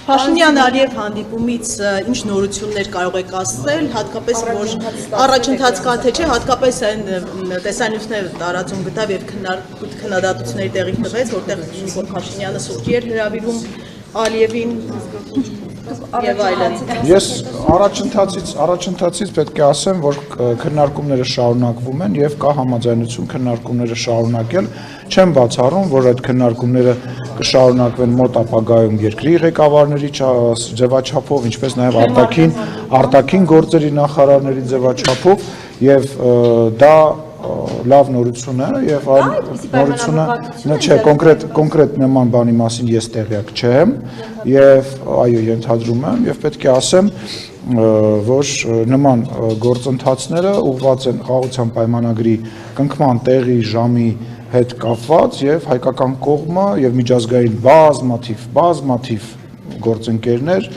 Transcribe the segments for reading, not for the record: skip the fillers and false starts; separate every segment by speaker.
Speaker 1: Փաշինյան-Ալիև հանդիպումից ինչ նորություններ կարող եք ասել, հատկապես որ առաջընթաց կա թե չէ, հատկապես այն տեսանյութները տարածում գտավ եւ քննադատությունների տեղի տվեց, որտեղ որ Փաշինյանը սուրճի էր հրավիրում Ալիևին եւ այլն։
Speaker 2: Ես առաջընթացից պետք է ասեմ, որ քննարկումները շարունակվում են եւ կա համաձայնություն քննարկումները շարունակել։ Չեմ բացառում, որ այդ քննարկումները կշարունակվեն մոտ ապագայում երկրի ղեկավարների ձևաչափով, ինչպես նաեւ արտաքին գործերի նախարարների ձևաչափով եւ դա լավ նորություն է եւ այն նորությունը չէ կոնկրետ նման բանի մասին ես տեղյակ չեմ եւ այո ենթադրում եմ եւ պետք է ասեմ որ նման գործընթացները ուղղված են խաղաղության պայմանագրի կնքման տեղի ժամի հետ կապված եւ հայկական կողմը եւ միջազգային բազմաթիվ գործընկերներ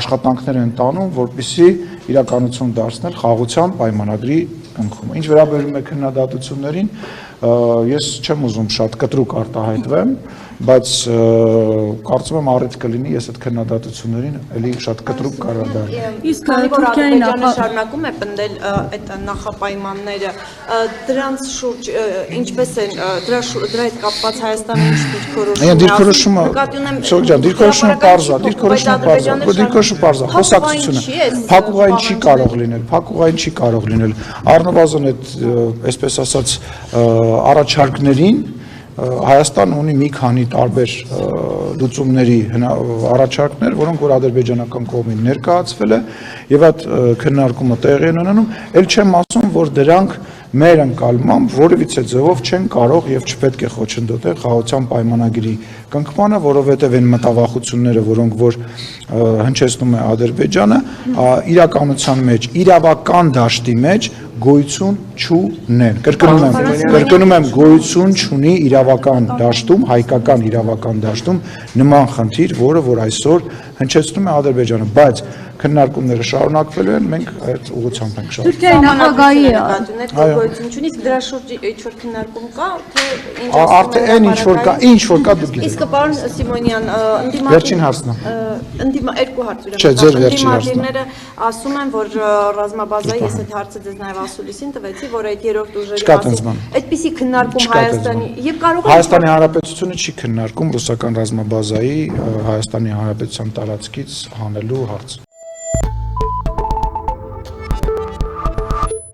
Speaker 2: աշխատանքներ են տանում որպեսզի իրականություն դարձնել խաղաղության պայմանագրի կնքումը։ Ինչ վերաբերում է քննադատություններին, ես չեմ ուզում շատ կտրուկ արտահայտվեմ, բայց կարծում եմ առիթ կլինի ես այդ քննադատություններին էլի շատ կտրուկ կառաջանամ։
Speaker 3: Իսկ Թուրքիայի շարունակում է պնդել այդ նախապայմանները, դրանց շուրջ ինչպես են դրա հետ կապված Հայաստանը ինչ դիրքորոշում
Speaker 2: դիրքորոշումը պարզ է, խոսակցությունը փակուղային չի կարող լինել, առնվազն այդ այսպես ասած առաջարկներին Հայաստանը ունի մի քանի տարբեր լուծումների առաջարկներ, որոնք որ ադրբեջանական կողմին ներկայացվել է եւ այդ քննարկումը տեղի են ունենում, ել չեմ ասում, որ դրանք մեր ընկալմամբ որևիցե ձևով չեն կարող եւ չպետք է խոչընդոտել խաղաղության պայմանագրի կնքմանը, որովհետեւ այն մտավախությունները, որոնք որ հնչեցնում է Ադրբեջանը, իրականության մեջ, իրավական դաշտի մեջ գոյություն չունեն։ Կրկնում եմ, գոյություն չունի իրավական դաշտում, հայկական իրավական դաշտում նման խնդիր, որը որ այսօր հնչեցնում է Ադրբեջանը, բայց քննարկումները շարունակվելու են, մենք այդ ուղղությամբ ենք շարունակում։
Speaker 3: Թուրքիայի նախագահի գոյություն չունի, իսկ դրա շուրջ ինչ-որ քննարկում կա, թե
Speaker 2: արդեն ինչ որ կա դուք գիտեք։
Speaker 3: Իսկ պարոն Սիմոնյան,
Speaker 2: վերջին հարցն է։
Speaker 3: Երկու հարց ուրեմն։
Speaker 2: Չէ, ձեր վերջին հարցն է։
Speaker 3: Ընդդիմադիրները ասում են, որ ռազմաբազայի, ես այդ հարցը դες նաև ասուլիսին տվեցի, որ այդ երրորդ ուժերի մասին այդպիսի քննարկում Հայաստանի եւ կարող է
Speaker 2: Հայաստանի Հանրապետությունը չի քննարկում ռուսական ռազմաբազայի Հայաստանի Հանրապետության տարածքից հանելու հարց։